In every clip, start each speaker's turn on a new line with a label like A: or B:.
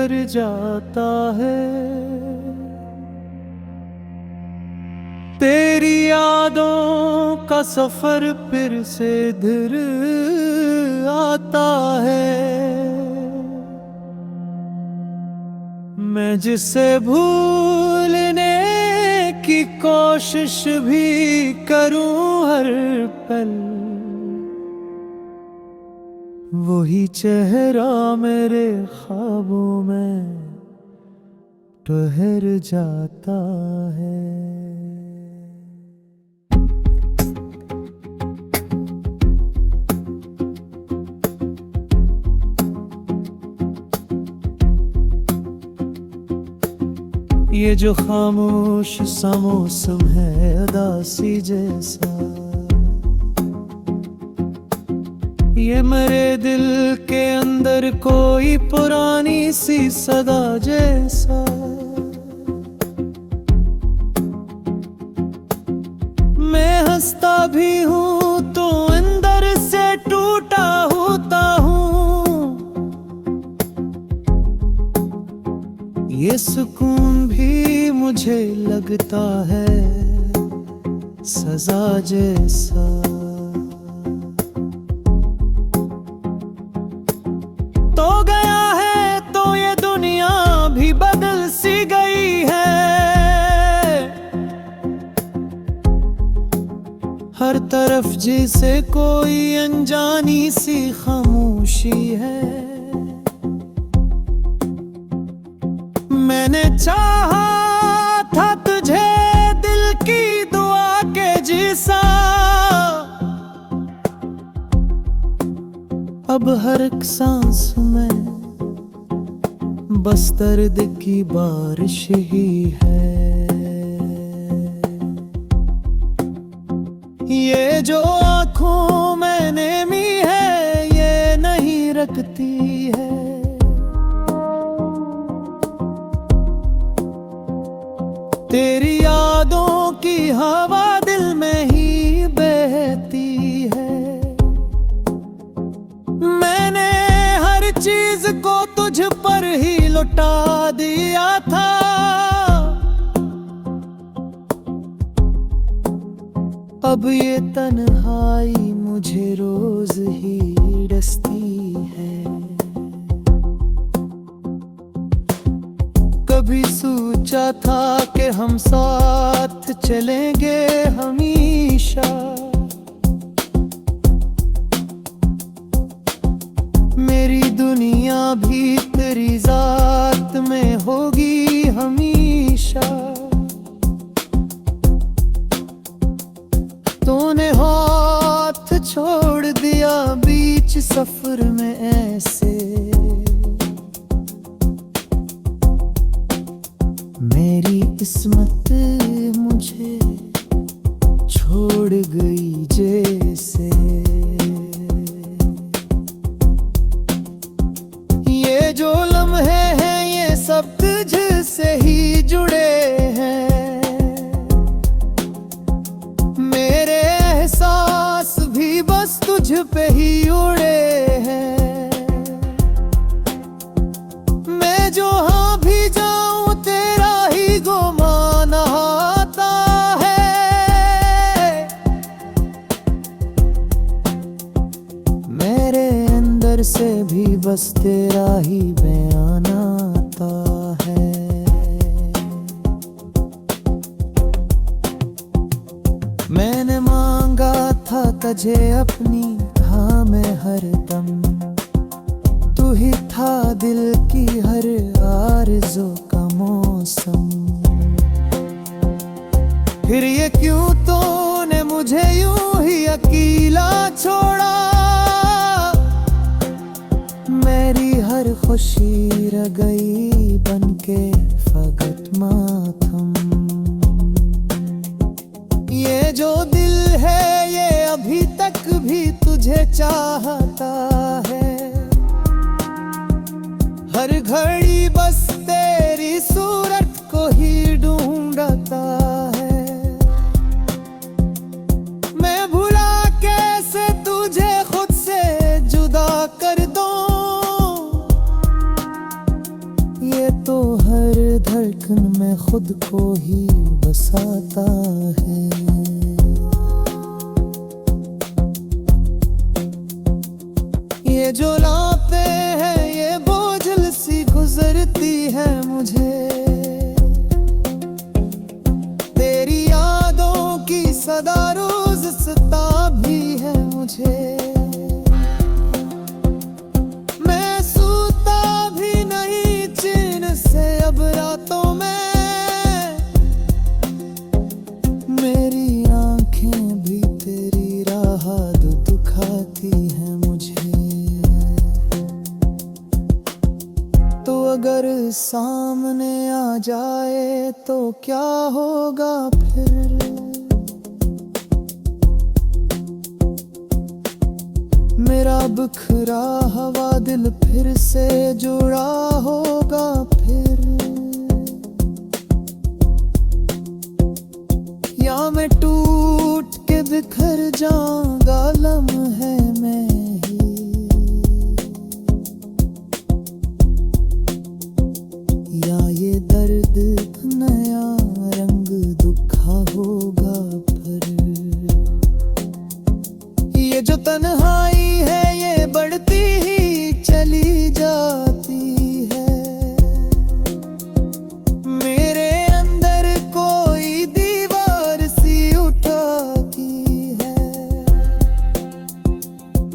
A: ठहर जाता है। तेरी यादों का सफर फिर से दिल आता है। मैं जिसे भूलने की कोशिश भी करूं हर पल, वही चेहरा मेरे ख्वाबों में ठहर जाता है। ये जो खामोश सा मौसम है उदासी जैसा, ये मेरे दिल के अंदर कोई पुरानी सी सदा जैसा। मैं हंसता भी हूँ तो अंदर से टूटा होता हूँ। ये सुकून भी मुझे लगता है सजा जैसा। तो गया है तो ये दुनिया भी बदल सी गई है। हर तरफ जैसे कोई अनजानी सी खामोशी है। मैंने चाहा था तुझे दिल की दुआ के जैसा, अब हर एक सांस में बस दर्द की बारिश ही है। ये जो आँखों में नेमी है ये नहीं रखती है। तेरी यादों की हवा दिल में ही बहती है। मैंने हर चीज को तुझ पर ही लुटा दिया था। अब ये तन्हाई मुझे रोज ही डसती है। कभी सोचा था कि हम साथ चलेंगे हमेशा। मेरी दुनिया भी तेरी जात में होगी हमेशा। तूने हाथ छोड़ दिया बीच सफर में ऐसे। मेरी किस्मत मुझे छोड़ गई जैसे। ये जो लम्हे हैं ये सब तुझसे ही जुड़े हैं। मेरे एहसास भी बस तुझ पे ही उड़े हैं। मैं जो हाँ भी जाऊं तेरा ही गुमान आता है। मेरे अंदर से भी बस तेरा ही बयान आता है। मैंने मांगा था तुझे अपनी हाँ में हरदम। तू ही था दिल की हर आरज़ू का मौसम। फिर ये क्यों तूने मुझे यूं ही अकेला छोड़ा। मेरी हर खुशी रह गई बनके फकत मातम। ये जो दिल है ये अभी तक भी तुझे चाहता है। हर घड़ी बस तेरी सूरत को ही ढूंढता है। मैं भुला कैसे तुझे खुद से जुदा कर दूं। ये तो हर धड़कन में खुद को ही बसाता है। ये जो लाते हैं ये बोझल सी गुजरती है मुझे, तेरी यादों की सदा रोज सता भी है मुझे। मैं सोता भी नहीं चैन से अब रातों में, मेरी आंखें भी तेरी राह दुखाती हैं मुझे। तो अगर सामने आ जाए तो क्या होगा फिर, मेरा बिखरा हुआ दिल फिर से जुड़ा होगा फिर, या मैं टूट के बिखर जाऊंगा लम्हे में ही, या ये दर्द नया रंग दुखा होगा फिर। ये जो तन्हाई है ये बढ़ती ही चली जाती है, मेरे अंदर कोई दीवार सी उठाती है।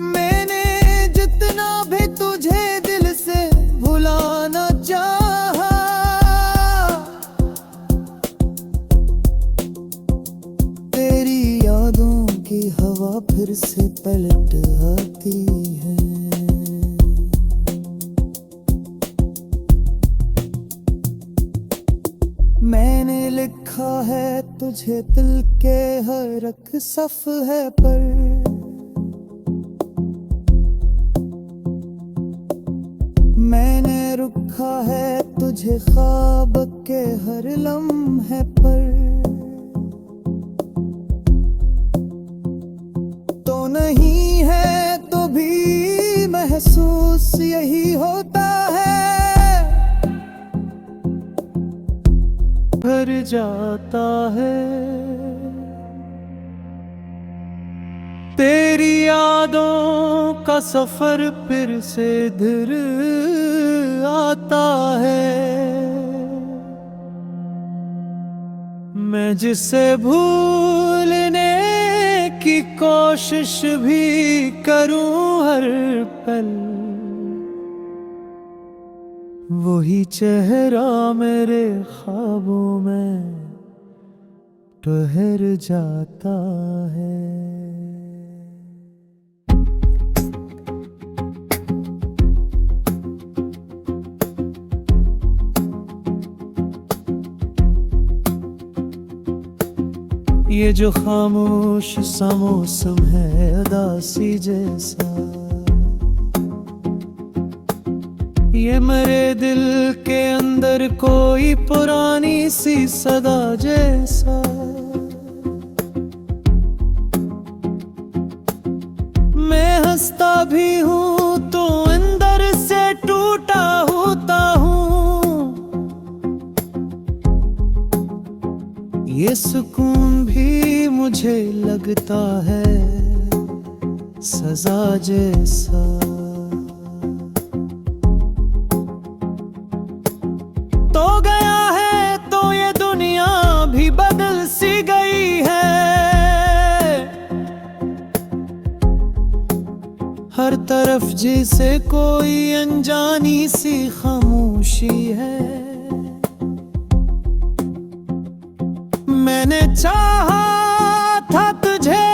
A: मैंने जितना भी तुझे दिल से भुलाना चाहा, तेरी यादों की हवा फिर से पलट आती है। मैंने लिखा है तुझे दिल के हर एक सफ़हे पर, मैंने रुखा है तुझे ख्वाब के हर लम्हे पर। तो नहीं है तो भी महसूस यही होता है, भर जाता है। तेरी यादों का सफर फिर से इधर आता है, मैं जिसे भूलने की कोशिश भी करूं हर पल, वही चेहरा मेरे ख्वाबों में ठहर जाता है। ये जो खामोश सा मौसम है उदासी जैसा, ये मेरे दिल के अंदर कोई पुरानी सी सदा जैसा। मैं हंसता भी हूँ तो अंदर से टूटा होता हूँ, ये सुकून भी मुझे लगता है सजा जैसा। तो गया है तो ये दुनिया भी बदल सी गई है, हर तरफ जैसे कोई अनजानी सी खामोशी है। मैंने चाहा था तुझे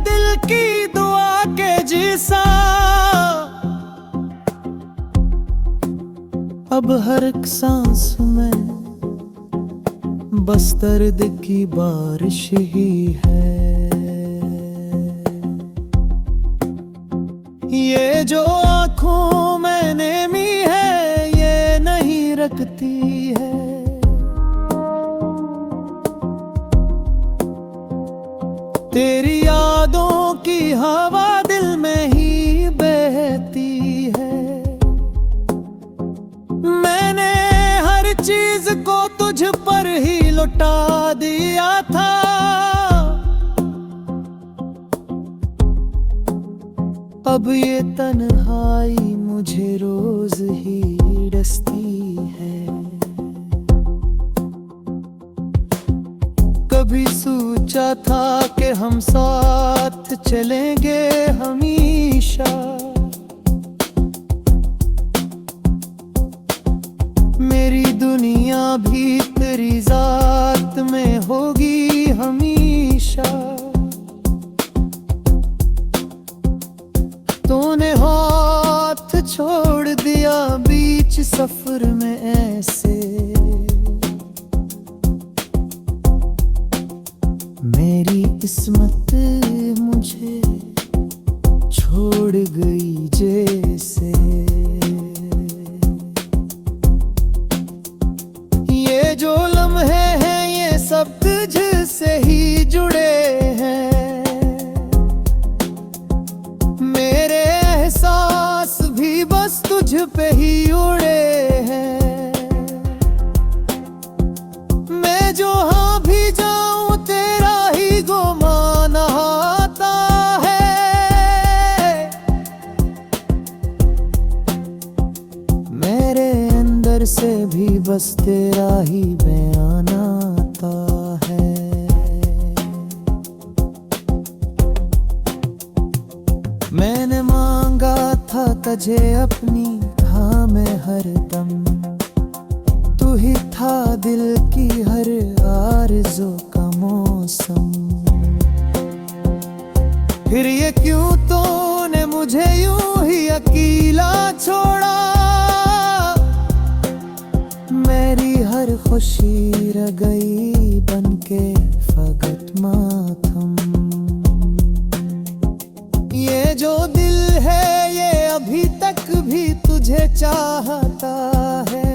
A: दिल की दुआ के जैसा, अब हर एक सांस में बस दर्द की बारिश ही है। ये जो आँखों में नेमी है ये नहीं रखती है, तेरी यादों की हवा दिल में ही बहती है। मैंने चीज को तुझ पर ही लुटा दिया था। अब ये तन्हाई मुझे रोज ही डसती है। कभी सोचा था कि हम साथ चलेंगे हमेशा। मेरी दुनिया भी तेरी जात में होगी हमेशा। तूने हाथ छोड़ दिया बीच सफर में ऐसे। मेरी किस्मत मुझे छोड़ गई जैसे। ये जो लम्हे हैं ये सब तुझसे ही जुड़े हैं। मेरे एहसास भी बस तुझ पे ही उड़े हैं। मैं जहाँ भी जाऊं तेरा ही गुमान आता है। मेरे अंदर से भी बस तेरा ही बयान आता है। मैंने मांगा था तुझे अपनी हाँ में हरदम। तू ही था दिल की हर आरज़ू का मौसम। फिर ये क्यों तूने मुझे यूं ही अकेला छोड़ा। मेरी हर खुशी रह गई बनके फकत मातम। ये जो दिल है ये अभी तक भी तुझे चाहता है।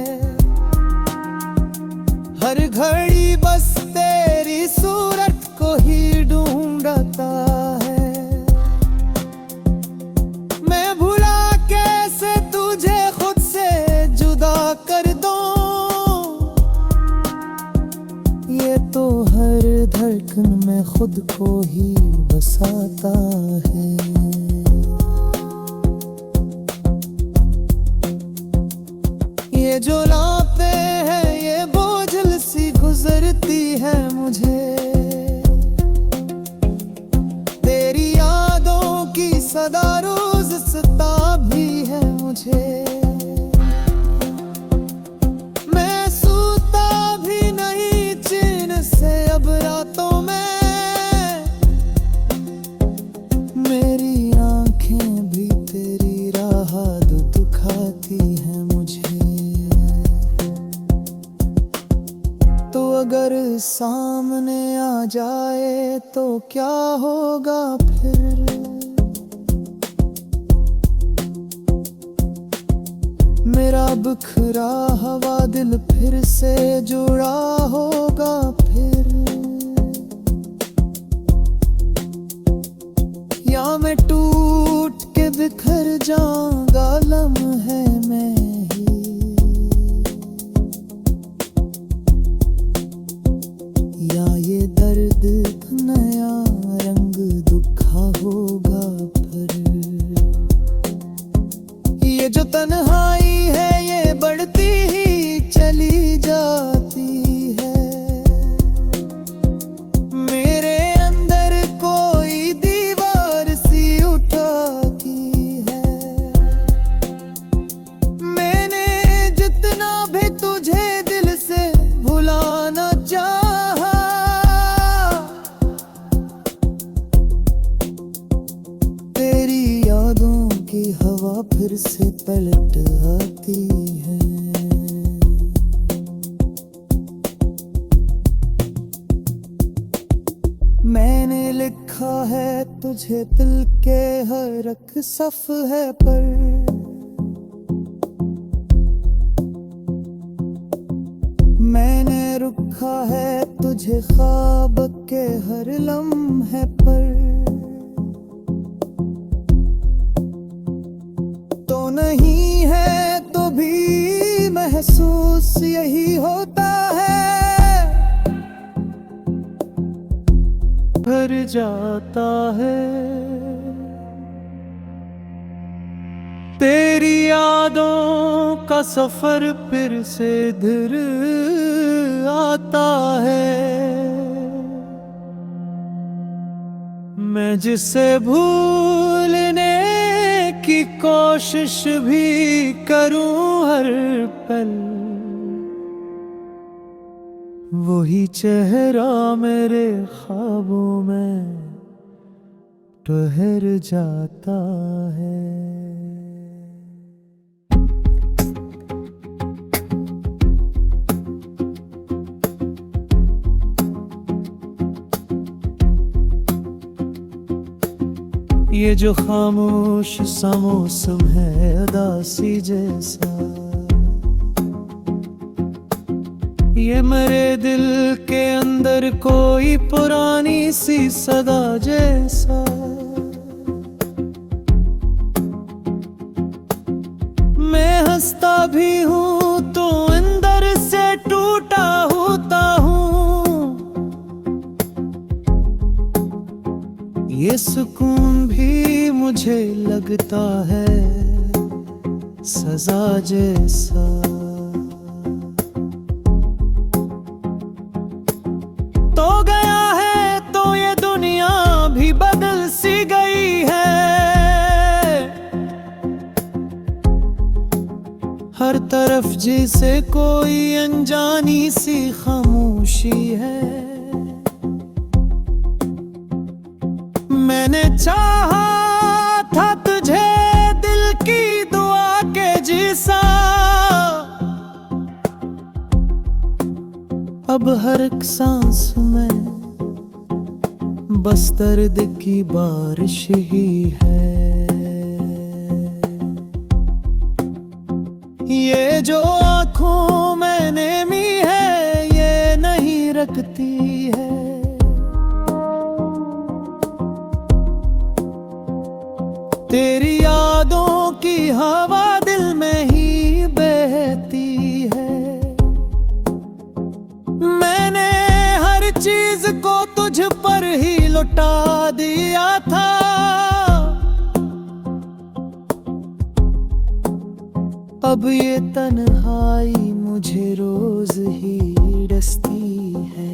A: हर घड़ी बस तेरी सूरत को ही ढूंढता है। मैं भुला कैसे तुझे खुद से जुदा कर दूं। ये तो हर धड़कन में खुद को ही बसाता है। ये जो लाते हैं ये बोझल सी गुजरती है मुझे। तेरी यादों की सदा रोज सता भी है मुझे। मैं सोता भी नहीं चैन से अब रातों में। मेरी आंखें भी तेरी राह दुखाती हैं मुझे। तो अगर सामने आ जाए तो क्या होगा फिर। मेरा बिखरा हुआ दिल फिर से जुड़ा होगा फिर। या मैं टूट के बिखर जाऊंगा लम्हे में ही। या ये दर्द नया रंग दुखा होगा फिर। ये जो तन्हाई है ये बढ़ती ही चली जाती है। मेरे अंदर कोई दीवार सी उठाती है। मैंने जितना भी तुझे दिल से भुलाना चाहा। तेरी यादों की हवा फिर से पलट आती है। मैंने लिखा है तुझे दिल के हर एक सफ़हे पर। मैंने रुखा है तुझे ख्वाब के हर लम्हे पर। तो नहीं है तो भी महसूस यही होता है, भर जाता है। तेरी यादों का सफर फिर से इधर आता है। मैं जिसे भूलने की कोशिश भी करूं हर पल, वही चेहरा मेरे ख्वाबों में ठहर जाता है। ये जो खामोश सा मौसम है उदासी जैसा, ये मेरे दिल के अंदर कोई पुरानी सी सदा जैसा। मैं हंसता भी हूँ तो अंदर से टूटा होता हूँ। ये सुकून भी मुझे लगता है सजा जैसा। तो गया है तो ये दुनिया भी बदल सी गई है। हर तरफ जैसे कोई अनजानी सी खामोशी है। मैंने चाहा था तुझे दिल की दुआ के जैसा, अब हर एक सांस में बस दर्द की बारिश ही है। ये जो आँखों में नेमी है ये नहीं रखती है। तेरी यादों की हवा दिल में ही बहती है। मैंने हर चीज को तुझ पर ही लुटा दिया था। अब ये तन्हाई मुझे रोज ही डसती है।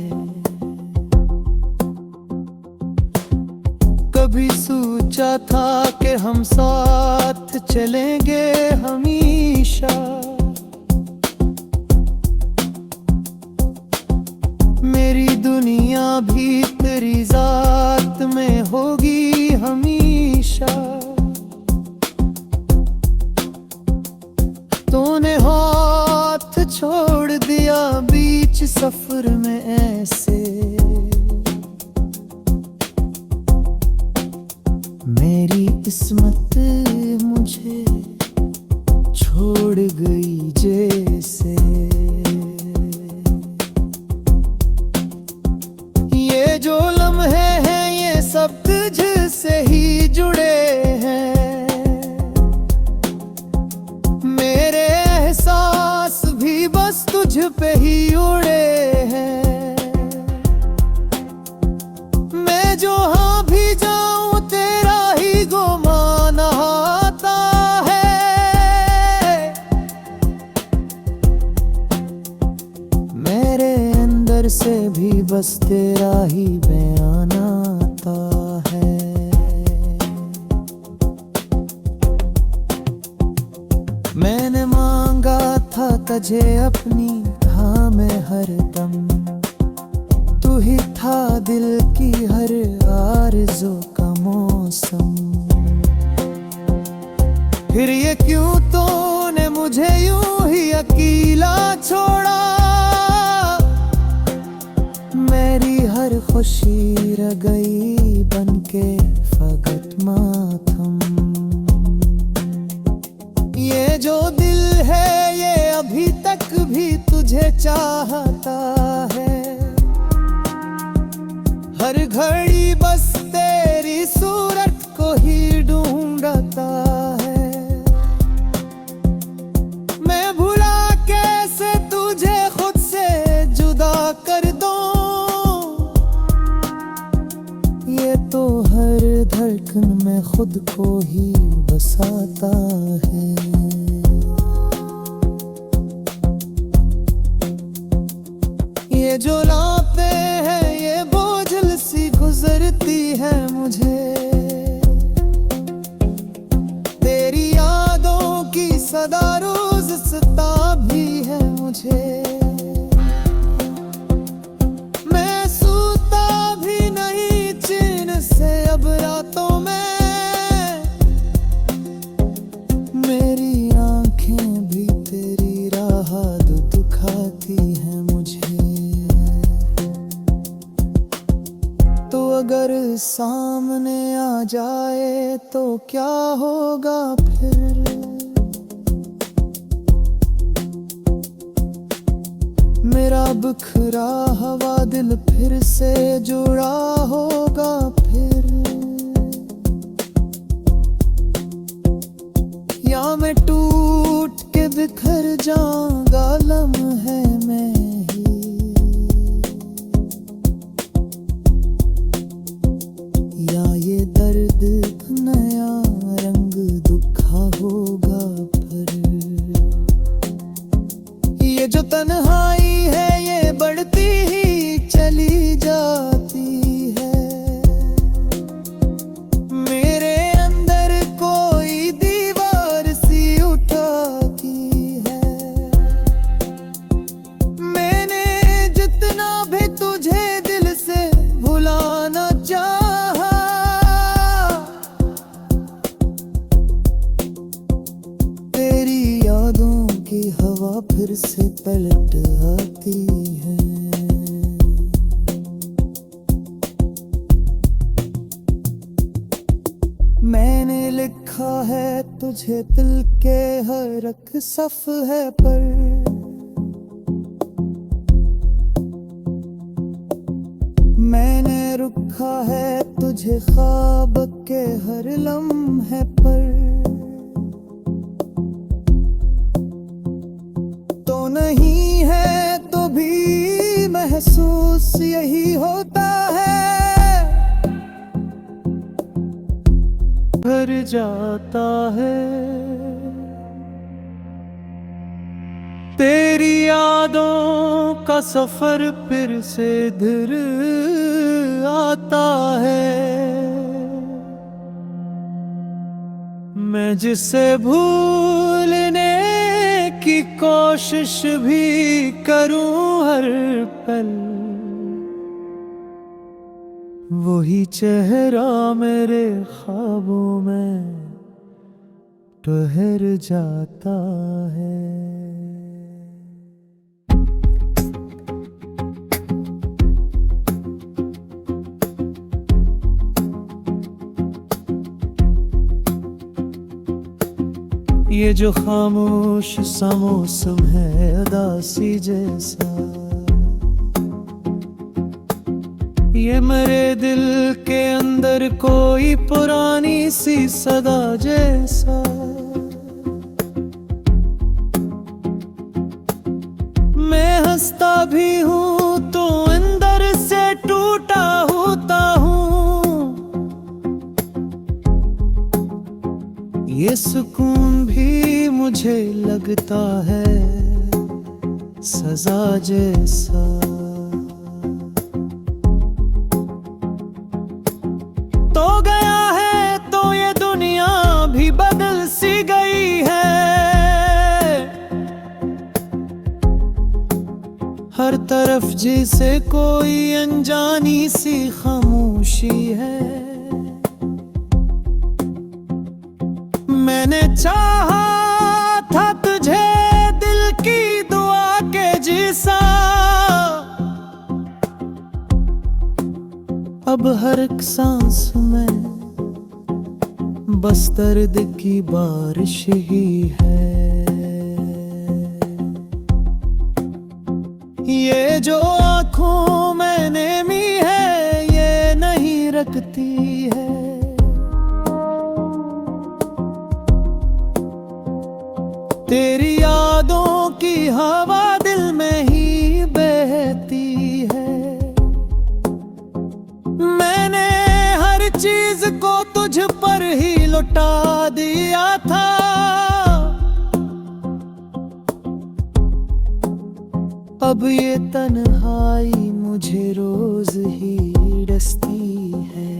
A: कभी सोचा था कि हम साथ चलेंगे हमेशा। मेरी दुनिया भी तेरी जात में होगी हमेशा। तूने हाथ छोड़ दिया बीच सफर में ऐसे। मेरी किस्मत मुझे छोड़ गई जैसे। ये जो लम्हे हैं ये सब तुझसे ही जुड़े हैं। मेरे एहसास भी बस तुझ पे ही उड़े हैं। मैं जो हाँ भी जाऊं तेरा ही गुमान आता है। मेरे अंदर से भी बस तेरा ही बयान आता है। मैंने मांगा था तुझे अपनी हाँ में हरदम। तू ही था दिल की हर आरज़ू का मौसम। फिर ये क्यों तूने मुझे यूं ही अकेला छोड़ा। मेरी हर खुशी रह गई बनके फकत मातम। ये जो दिल है ये अभी तक भी तुझे चाहता है। हर घड़ी बस तेरी सूरत को ही ढूंढता है। मैं भुला कैसे तुझे कर दो, ये तो हर धड़कन में खुद को ही बसाता है। ये जो रातें हैं ये बोझल सी गुजरती है मुझे, तेरी यादों की सदा रोज सता भी है मुझे। मैं सोता भी नहीं चैन से अब रातों में, मेरी आंखें भी तेरी राह दुखाती हैं मुझे। तो अगर सामने आ जाए तो क्या होगा फिर, मेरा बिखरा हुआ दिल फिर से जुड़ा होगा फिर, या मैं टूट के बिखर जाऊंगा लम्हे में ही, या ये दर्द नया रंग दुखा होगा फिर। ये जो तन्हाई है ये बढ़ती ही चली जाती है, मेरे अंदर कोई दीवार सी उठाती है। मैंने जितना भी तुझे दिल से भुलाना चाहा, तेरी यादों की हवा फिर से पलट आती है। मैंने लिखा है तुझे दिल के हर एक सफ़हे पर, मैंने रुखा है तुझे ख्वाब के हर लम्हे पर। तो नहीं है तो भी महसूस यही होता है, भर जाता है। तेरी यादों का सफर फिर से इधर आता है, मैं जिसे भूलने की कोशिश भी करूं हर पल, वही चेहरा मेरे ख्वाबों में ठहर जाता है। ये जो खामोश सा मौसम है उदासी जैसा, ये मेरे दिल के अंदर कोई पुरानी सी सदा जैसा। मैं हंसता भी हूँ तो अंदर से टूटा होता हूँ, ये सुकून भी मुझे लगता है सजा जैसा। तो गया है तो ये दुनिया भी बदल सी गई है, हर तरफ जैसे कोई अनजानी सी खामोशी है। मैंने चाहा था तुझे दिल की दुआ के जैसा, अब हर एक सांस में बस दर्द की बारिश ही है। ये जो आँखों में नेमी है ये नहीं रखती है, तेरी यादों की हवा दिल में ही बहती लुटा दिया था। अब ये तन्हाई मुझे रोज ही डसती है।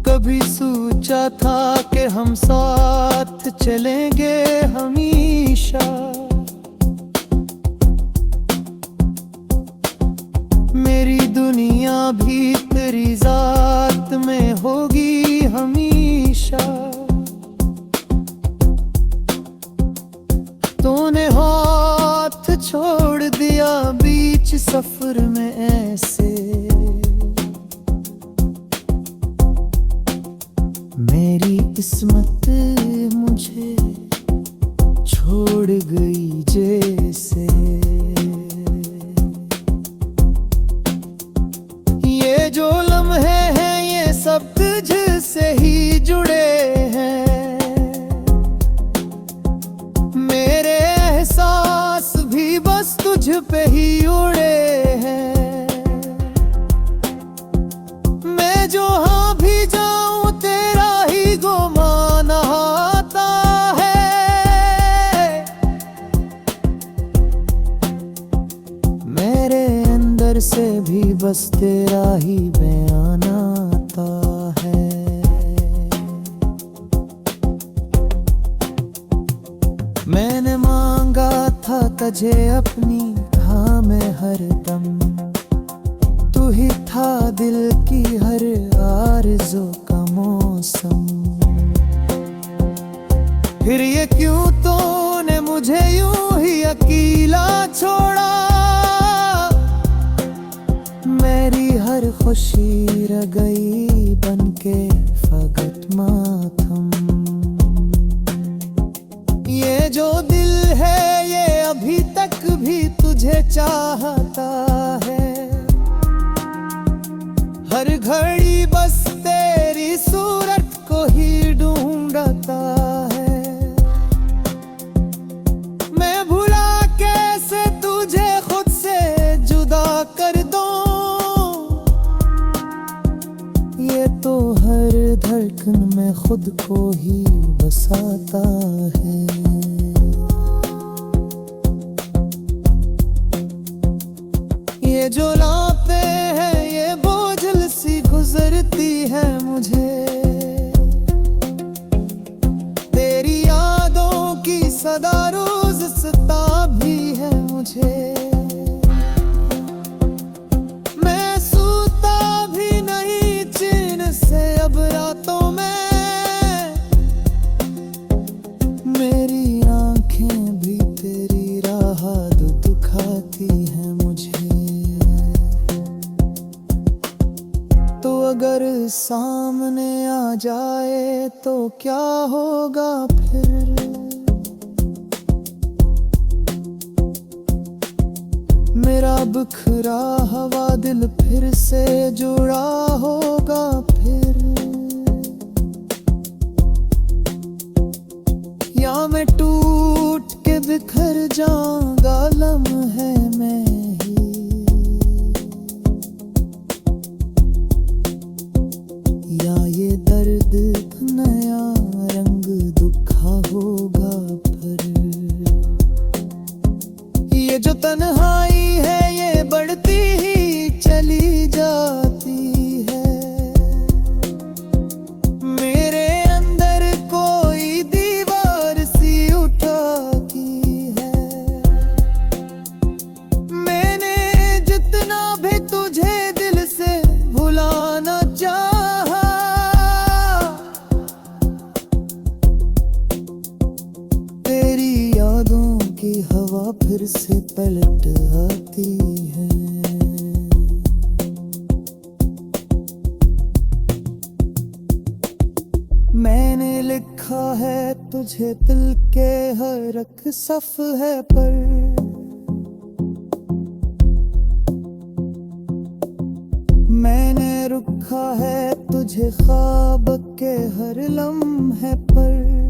A: कभी सोचा था कि हम साथ चलेंगे हमेशा, मेरी दुनिया भी तेरी जात में होगी हमेशा। तूने हाथ छोड़ दिया बीच सफर में ऐसे, मेरी किस्मत मुझे छोड़ गई जैसे। ये जो लम्हे हैं ये सब तुझसे ही जुड़े हैं, मेरे एहसास भी बस तुझ पे ही उड़े हैं। मैं जो हाँ भी जाऊं तेरा ही गुमान आता है, मेरे अंदर से भी बस तेरा ही बयान आता है। मैंने मांगा था तुझे अपनी हाँ में हरदम, तू ही था दिल की हर आरज़ू का मौसम। फिर ये क्यों तूने मुझे यूं ही अकेला छोड़ा, मेरी हर खुशी रह गई बनके फकत मातम। ये जो दिल है ये अभी तक भी तुझे चाहता है, हर घड़ी बस तेरी सूरत को ही ढूंढता है। मैं भुला कैसे तुझे खुद से जुदा कर दूं, ये तो हर धड़कन में खुद को ही बसाता है। ये जो रातें हैं ये बोझल सी गुजरती है मुझे, तेरी यादों की सदा रोज सता भी है मुझे। मैं सोता भी नहीं चैन से अब रातों में, मेरी आंखें भी तेरी राह दुखाती हैं मुझे। तो अगर सामने आ जाए तो क्या होगा फिर, मेरा बिखरा हुआ दिल फिर से जुड़ा होगा फिर, या मैं टूट के बिखर जाऊंगा लम्हे में ही। या ये दर्द नया रंग दुखा होगा फिर, ये जो तन्हाई है ये बढ़ती ही चली जाती है। मेरे अंदर कोई दीवार सी उठाती है, मैंने जितना भी तुझे दिल से भुलाना चाहा, तेरी यादों की हवा फिर से पलट आती है। मैंने लिखा है तुझे दिल के हर एक सफ़हे पर, मैंने रुखा है तुझे ख्वाब के हर लम्हे पर।